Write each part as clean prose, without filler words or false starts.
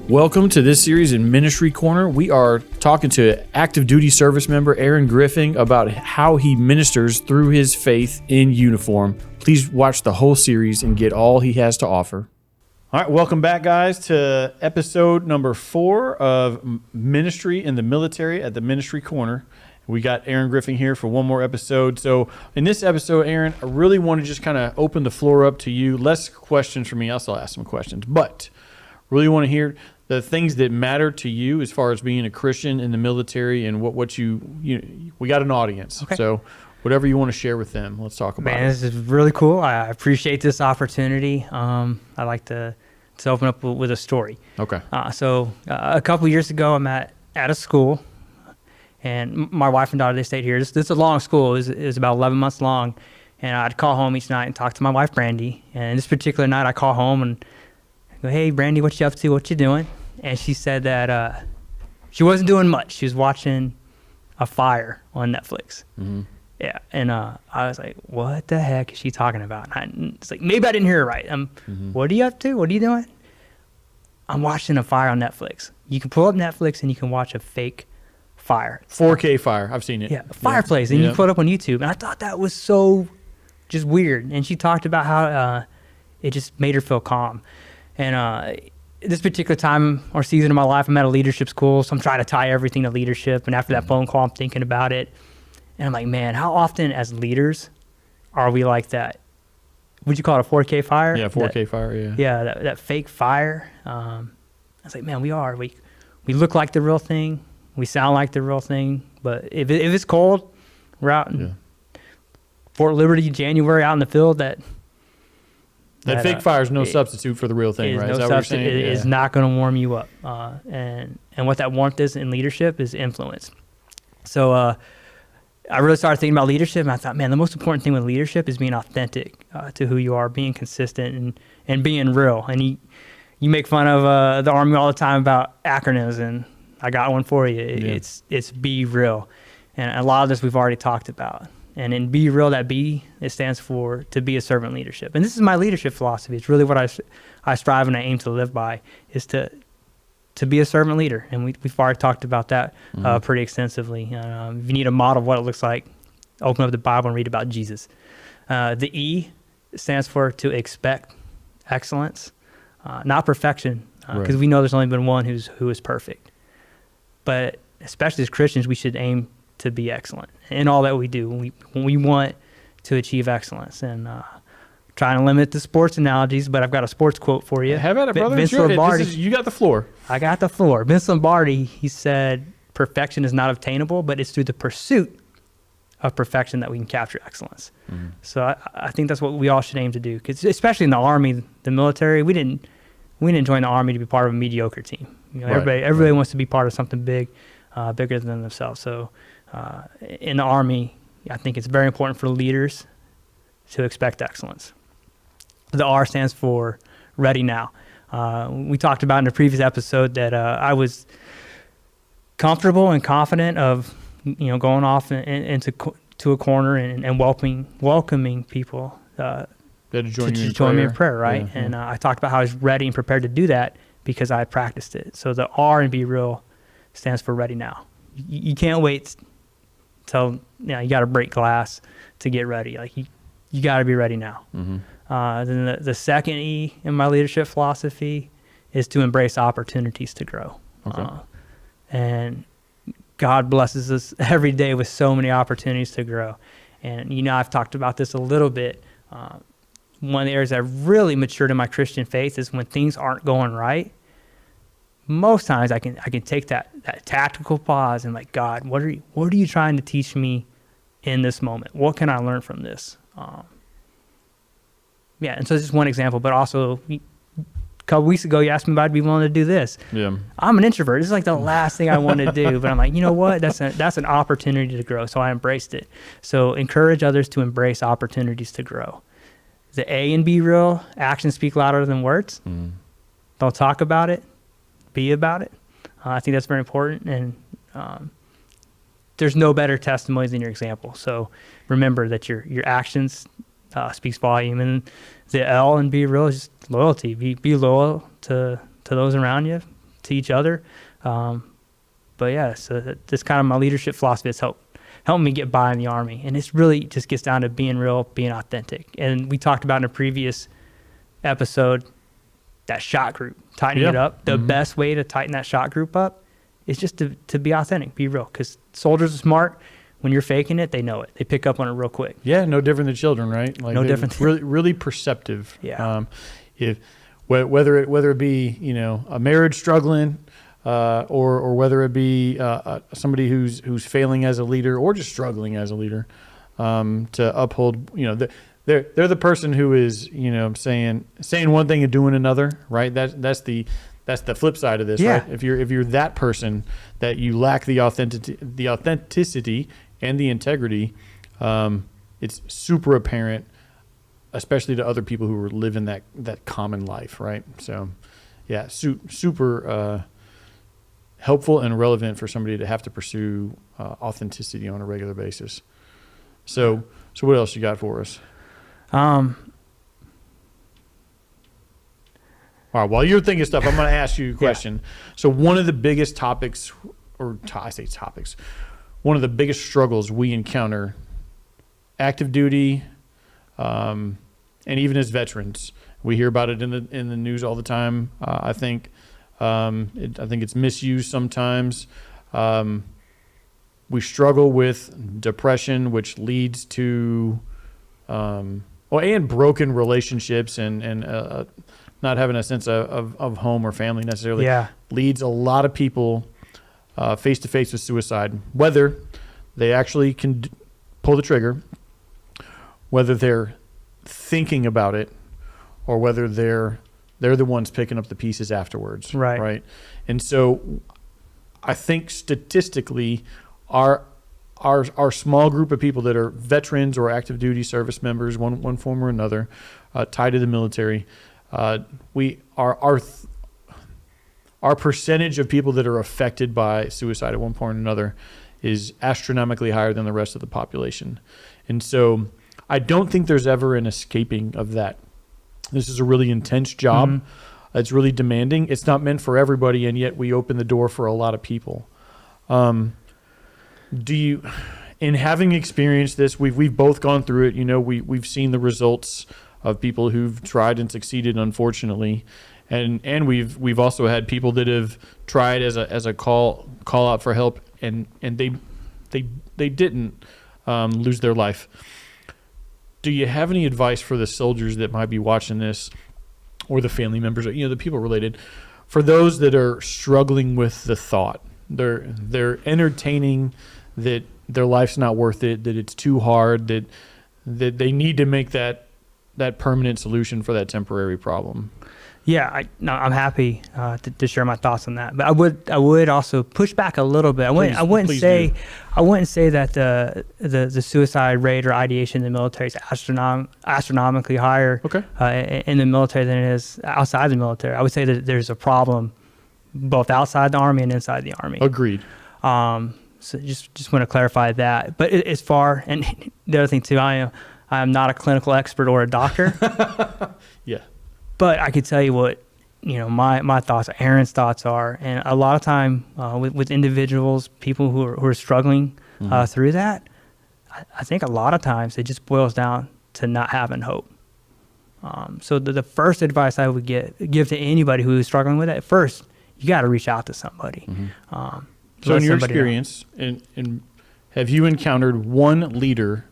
Welcome to this series in Ministry Corner. We are talking to active duty service member Aaron Griffin about how he ministers through his faith in uniform. Please watch the whole series and get all he has to offer. All right, welcome back, guys, to episode number 4 of Ministry in the Military at the Ministry Corner. We got Aaron Griffin here for one more episode. So in this episode, Aaron, I really want to just kind of open the floor up to you. Less questions for me. I'll still ask some questions, but really want to hear the things that matter to you as far as being a Christian in the military and what you we got an audience. Okay. So whatever you want to share with them, let's talk about it. This is really cool. I appreciate this opportunity. I like to open up with a story. Okay. So a couple years ago, I'm at a school, and my wife and daughter, they stayed here. This is a long school. It was about 11 months long, and I'd call home each night and talk to my wife, Brandy. And this particular night, I call home and go, "Hey, Brandy, what you up to? What you doing?" And she said that she wasn't doing much. She was watching a fire on Netflix. Mm-hmm. Yeah, and I was like, "What the heck is she talking about?" And it's like, maybe I didn't hear it right. What are you up to? What are you doing? I'm watching a fire on Netflix. You can pull up Netflix and you can watch a fake fire. 4K fire. I've seen it. Yeah, a fireplace. And you can pull it up on YouTube. And I thought that was so just weird. And she talked about how it just made her feel calm. And this particular time or season of my life, I'm at a leadership school, so I'm trying to tie everything to leadership. And after that phone call, I'm thinking about it. And I'm like, man, how often as leaders are we like that? Would you call it a 4K fire? Yeah, 4K fire, yeah. Yeah, that fake fire. I was like, man, we are. We look like the real thing. We sound like the real thing. But if it's cold, we're out in Fort Liberty, January, out in the fild, that fake fire is no substitute for the real thing, right? No substitute. It is not going to warm you up. And what that warmth is in leadership is influence. So I really started thinking about leadership, and I thought, man, the most important thing with leadership is being authentic to who you are, being consistent, and being real. And you make fun of the Army all the time about acronyms, and I got one for you. It's be real. And a lot of this we've already talked about. And in be real, that B, it stands for to be a servant leadership. And this is my leadership philosophy. It's really what I strive and I aim to live by, is to be a servant leader. And we've already talked about that pretty extensively. If you need a model of what it looks like, open up the Bible and read about Jesus. The E stands for to expect excellence, not perfection, because we know there's only been one who is perfect. But especially as Christians, we should aim to be excellent in all that we do. We want to achieve excellence. And trying to limit the sports analogies, but I've got a sports quote for you. How about it, brother? Vince Lombardi, you got the floor. I got the floor. Vince Lombardi, he said, perfection is not obtainable, but it's through the pursuit of perfection that we can capture excellence. Mm-hmm. So I think that's what we all should aim to do, because especially in the Army, the military, we didn't join the Army to be part of a mediocre team. Everybody wants to be part of something big, bigger than themselves. So in the Army, I think it's very important for leaders to expect excellence. The R stands for ready now. We talked about in a previous episode that I was comfortable and confident of going off into a corner and welcoming people to join me in prayer, right? Yeah, and I talked about how I was ready and prepared to do that because I had practiced it. So the R in Be Real stands for ready now. You can't wait till you got to break glass to get ready. Like you got to be ready now. Mm-hmm. Then the second E in my leadership philosophy is to embrace opportunities to grow. Okay. And God blesses us every day with so many opportunities to grow. And I've talked about this a little bit. One of the areas that really matured in my Christian faith is when things aren't going right. Most times I can take that tactical pause and like, God, what are you trying to teach me in this moment? What can I learn from this? And so it's just one example, but also a couple weeks ago you asked me if I'd be willing to do this. Yeah. I'm an introvert. This is like the last thing I want to do, but I'm like, you know what? That's an opportunity to grow. So I embraced it. So encourage others to embrace opportunities to grow. The A in Be Real, actions speak louder than words. Mm. Don't talk about it. Be about it. I think that's very important. And there's no better testimony than your example. So remember that your actions speaks volume. And the L in Be Real is just loyalty. Be loyal to those around you, to each other. But yeah, so that's kind of my leadership philosophy. It's helped me get by in the Army. And it's really just gets down to being real, being authentic. And we talked about in a previous episode, that shot group, tightening it up. The best way to tighten that shot group up is just to be authentic, be real. Because soldiers are smart. When you're faking it, they know it. They pick up on it real quick. Yeah, no different than children, right? Like no different. Really perceptive. Yeah. If whether it be, you know, a marriage struggling, or whether it be somebody who's failing as a leader or just struggling as a leader, to uphold, you know, they're the person who is, you know, saying one thing and doing another, right? That's the flip side of this, right? If you're that person that you lack the authenticity and the integrity, it's super apparent, especially to other people who are living that common life, right? So, yeah, super helpful and relevant for somebody to have to pursue authenticity on a regular basis. So what else you got for us? All right, while you're thinking stuff, I'm going to ask you a question. Yeah. So one of the biggest topics, one of the biggest struggles we encounter, active duty, and even as veterans, we hear about it in the news all the time. I think it's misused sometimes. We struggle with depression, which leads to and broken relationships and not having a sense of home or family necessarily. Yeah. Leads a lot of people face to face with suicide, whether they actually can pull the trigger, whether they're thinking about it, or whether they're the ones picking up the pieces afterwards. Right. And so I think statistically our small group of people that are veterans or active duty service members, one form or another, tied to the military, our percentage of people that are affected by suicide at one point or another is astronomically higher than the rest of the population. And so I don't think there's ever an escaping of that. This is a really intense job. Mm-hmm. It's really demanding. It's not meant for everybody, and yet we open the door for a lot of people. In having experienced this, we've both gone through it. You know, we've seen the results of people who've tried and succeeded, unfortunately, and we've also had people that have tried as a call out for help, and they didn't lose their life. Do you have any advice for the soldiers that might be watching this, or the family members, or, you know, the people related, for those that are struggling with the thought, they're entertaining that their life's not worth it, that it's too hard, that they need to make that permanent solution for that temporary problem? Yeah, I'm happy to share my thoughts on that. But I would also push back a little bit. I wouldn't say that the suicide rate or ideation in the military is astronomically higher in the military than it is outside the military. I would say that there's a problem both outside the Army and inside the Army. Agreed. So just want to clarify that. But as far, and the other thing too, I am not a clinical expert or a doctor. Yeah. But I could tell you what, you know, my thoughts, Aaron's thoughts are, and a lot of time with individuals, people who are struggling through that, I think a lot of times it just boils down to not having hope. So the first advice I would give to anybody who is struggling with it, first, you got to reach out to somebody. Mm-hmm. So in your experience, and have you encountered one leader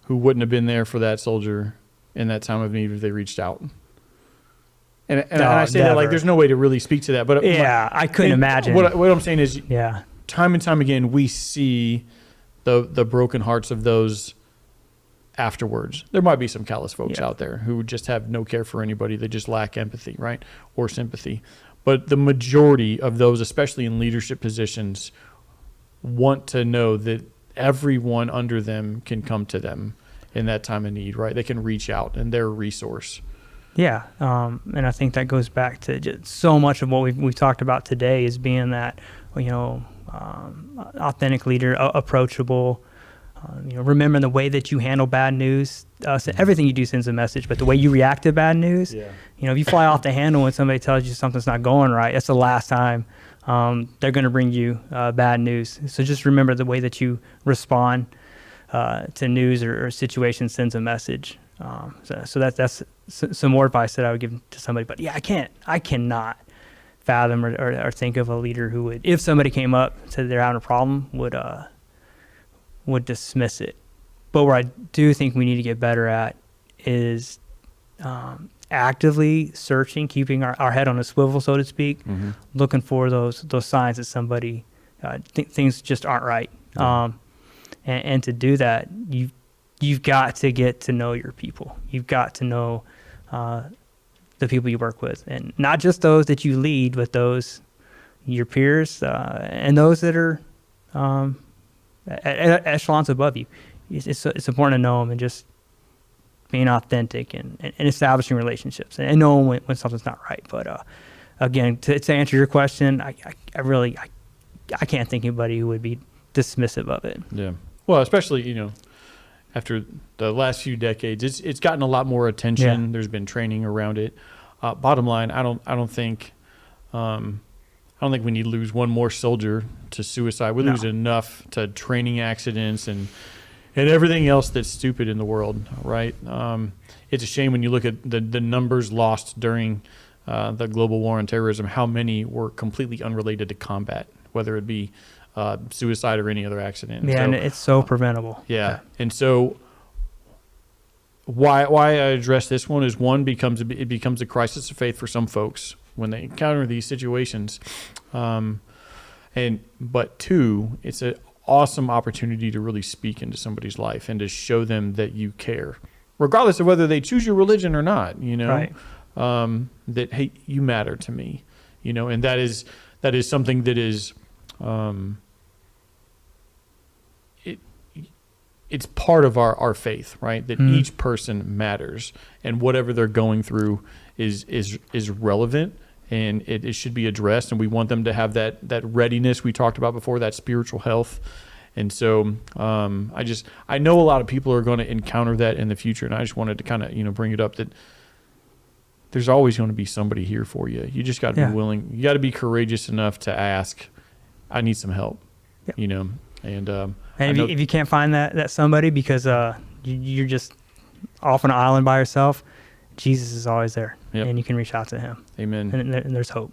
who wouldn't have been there for that soldier in that time of need if they reached out? And I say that like there's no way to really speak to that, but I couldn't imagine. What I'm saying is, time and time again, we see the broken hearts of those afterwards. There might be some callous folks out there who just have no care for anybody. They just lack empathy, right, or sympathy. But the majority of those, especially in leadership positions, want to know that everyone under them can come to them in that time of need, right? They can reach out, and they're a resource. Yeah, and I think that goes back to just so much of what we've talked about today is being that, you know, authentic leader, approachable, remembering the way that you handle bad news. So everything you do sends a message, but the way you react to bad news, if you fly off the handle when somebody tells you something's not going right, that's the last time they're going to bring you bad news. So just remember the way that you respond to news or situations sends a message. So that's some more advice that I would give to somebody. But yeah, I cannot fathom or think of a leader who would, if somebody came up and said they're having a problem, would dismiss it. But where I do think we need to get better at is actively searching, keeping our head on a swivel, so to speak, looking for those signs that somebody things just aren't right. And to do that, you've got to get to know your people. You've got to know the people you work with, and not just those that you lead, but those your peers and those that are at echelons above you. It's important to know them and just being authentic and establishing relationships and knowing when something's not right. But again, to answer your question, I can't think of anybody who would be dismissive of it. Yeah. Well, especially, after the last few decades, it's gotten a lot more attention. There's been training around it. Bottom line, I don't think we need to lose one more soldier to suicide. We lose enough to training accidents and everything else that's stupid in the world, right? It's a shame when you look at the numbers lost during the global war on terrorism, how many were completely unrelated to combat, whether it be suicide or any other accident. Yeah, and it's so preventable. Yeah. And so why I address this one is, one, it becomes a crisis of faith for some folks when they encounter these situations. But two, it's an awesome opportunity to really speak into somebody's life and to show them that you care, regardless of whether they choose your religion or not, Right. That, hey, you matter to me, and that is something that is, it's part of our faith, right? That each person matters, and whatever they're going through is relevant, and it should be addressed. And we want them to have that readiness we talked about before, that spiritual health. And so I know a lot of people are going to encounter that in the future, and I just wanted to kind of bring it up that there's always going to be somebody here for you. You just got to be willing. You got to be courageous enough to ask, I need some help. Yep. And if you can't find that somebody because you're just off on an island by yourself, Jesus is always there, and you can reach out to him. Amen. And there's hope.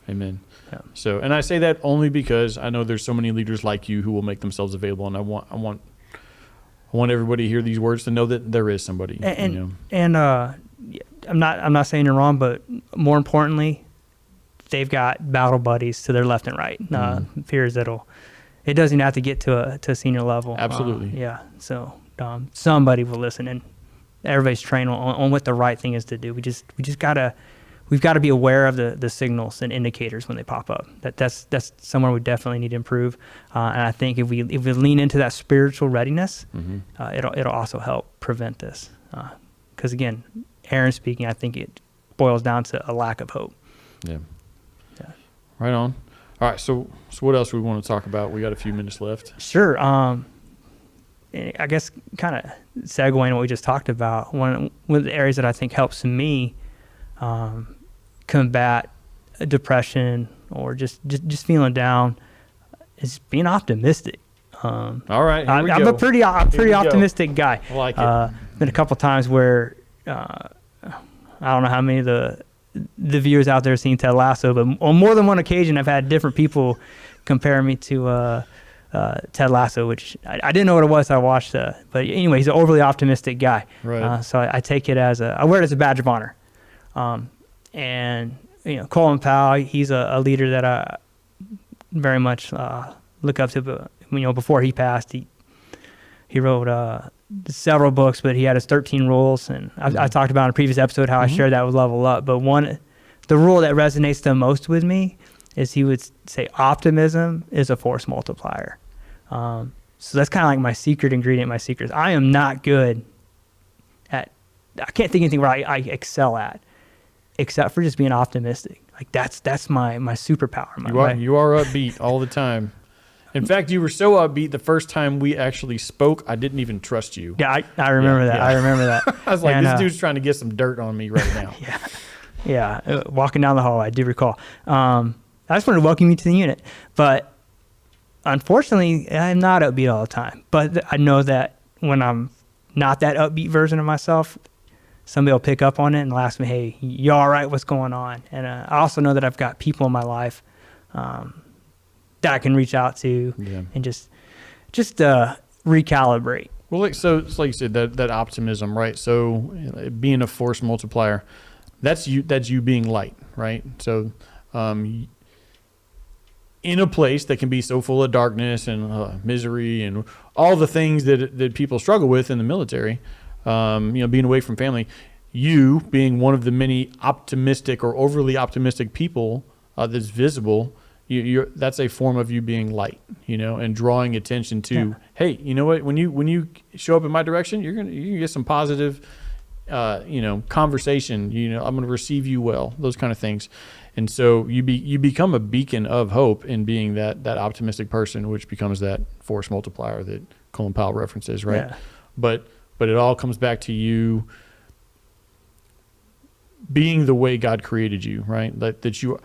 Amen. Yeah. So, and I say that only because I know there's so many leaders like you who will make themselves available, and I want everybody to hear these words to know that there is somebody. And I'm not saying you're wrong, but more importantly, they've got battle buddies to their left and right. Peers it doesn't have to get to a senior level. Absolutely. So somebody will listen, and everybody's trained on what the right thing is to do. We've got to be aware of the signals and indicators when they pop up. That's somewhere we definitely need to improve. And I think if we lean into that spiritual readiness, it'll also help prevent this. Because again, Aaron speaking, I think it boils down to a lack of hope. Yeah. Right on. All right. So what else do we want to talk about? We got a few minutes left. Sure. I guess kind of segueing what we just talked about, one of the areas that I think helps me combat depression or just feeling down is being optimistic. All right, I'm a pretty optimistic guy. I like it. Been a couple times where I don't know how many of the viewers out there have seen Ted Lasso, but on more than one occasion I've had different people compare me to Ted Lasso, which I didn't know what it was. So I watched, but anyway, he's an overly optimistic guy. Right. So I take it I wear it as a badge of honor. And Colin Powell, he's a leader that I very much look up to. But before he passed, he wrote several books, but he had his 13 rules, and I talked about in a previous episode how I shared that with Level Up. But the rule that resonates the most with me is he would say optimism is a force multiplier. So that's kind of like my secret ingredient. My secret is I am not good at. I can't think of anything where I excel at, except for just being optimistic. Like that's my superpower. You are upbeat all the time. In fact, you were so upbeat the first time we actually spoke, I didn't even trust you. Yeah, I remember that. Yeah. I remember that. I was like, And, this dude's trying to get some dirt on me right now. Yeah. Walking down the hall, I do recall. I just wanted to welcome you to the unit. But unfortunately, I'm not upbeat all the time. But I know that when I'm not that upbeat version of myself, somebody will pick up on it and they'll ask me, hey, you all right? What's going on? And I also know that I've got people in my life that I can reach out to and just recalibrate. Well, it's like you said, that optimism, right? So being a force multiplier, that's you being light, right? So in a place that can be so full of darkness and misery and all the things that people struggle with in the military, being away from family, you being one of the many optimistic or overly optimistic people that's visible, that's a form of you being light, and drawing attention to, hey, you know what? When you show up in my direction, you're gonna get some positive, conversation. I'm gonna receive you well. Those kind of things, and so you become a beacon of hope in being that optimistic person, which becomes that force multiplier that Colin Powell references, right? Yeah. But it all comes back to you being the way God created you, right? That you.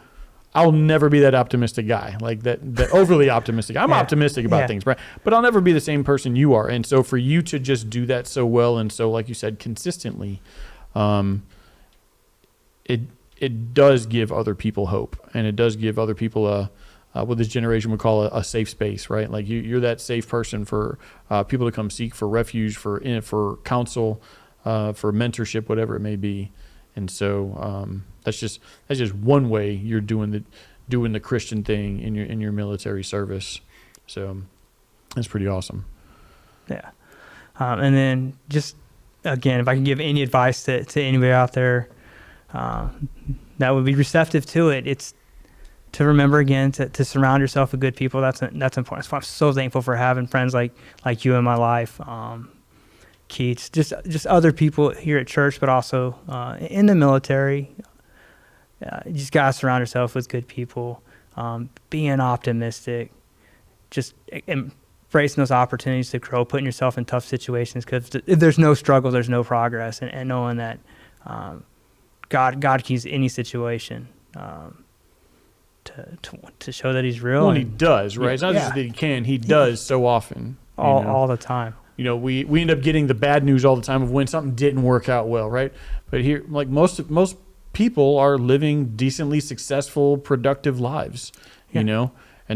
I'll never be that optimistic guy, like that overly optimistic. I'm optimistic about things, right? But I'll never be the same person you are. And so for you to just do that so well and so, like you said, consistently, it does give other people hope, and it does give other people what this generation would call a safe space, right? Like you're that safe person for people to come seek for refuge, for counsel, for mentorship, whatever it may be. And so that's just one way you're doing the Christian thing in your military service. So that's pretty awesome. Yeah. And then just again, if I can give any advice to anybody out there that would be receptive to it, it's to remember again to surround yourself with good people. That's important. So I'm so thankful for having friends like you in my life. Keats, just other people here at church, but also in the military. You just gotta surround yourself with good people, being optimistic, just embracing those opportunities to grow, putting yourself in tough situations, because if there's no struggle, there's no progress, and knowing that God can use any situation to show that He's real. Well, and He does, right? It's not just that He can; He does so often, all the time. We end up getting the bad news all the time of when something didn't work out well, right? But here, like most people are living decently successful, productive lives, and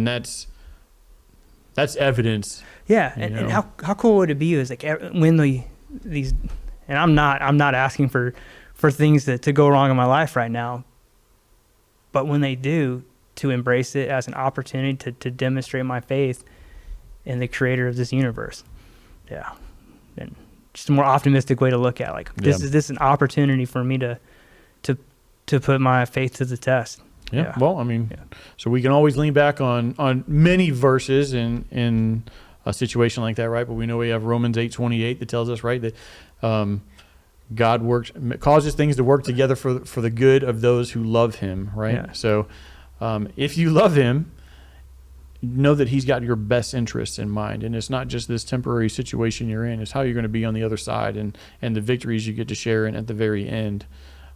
that's evidence. Yeah, and how cool would it be is like when these, and I'm not asking for things to go wrong in my life right now, but when they do, to embrace it as an opportunity to demonstrate my faith in the Creator of this universe. Yeah, and just a more optimistic way to look at this is an opportunity for me to put my faith to the test. Yeah. Well, so we can always lean back on many verses in a situation like that, right? But we know we have Romans 8:28 that tells us, right, that God causes things to work together for the good of those who love Him, right? Yeah. So if you love Him, know that He's got your best interests in mind, and it's not just this temporary situation you're in. It's how you're going to be on the other side, and the victories you get to share in at the very end.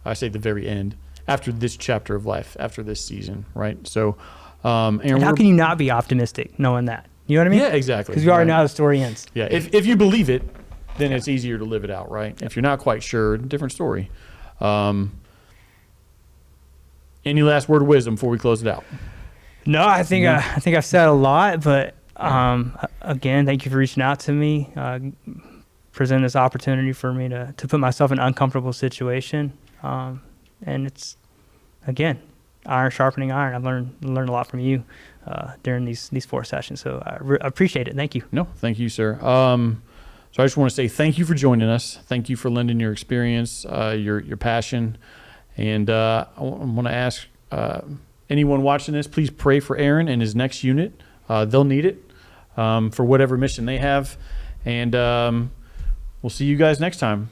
I say the very end, after this chapter of life, after this season, right? So, and how can you not be optimistic knowing that? You know what I mean? Yeah, exactly. Because you already know how the story ends. Yeah, if you believe it, then it's easier to live it out, right? If you're not quite sure, different story. Any last word of wisdom before we close it out? No, I think I've said a lot, but again, thank you for reaching out to me, present this opportunity for me to put myself in an uncomfortable situation, and it's again iron sharpening iron. I've learned a lot from you during these 4 sessions, so I appreciate it. Thank you. No, thank you, sir. So I just want to say thank you for joining us. Thank you for lending your experience, your passion, and I want to ask. Anyone watching this, please pray for Aaron and his next unit. They'll need it for whatever mission they have. And we'll see you guys next time.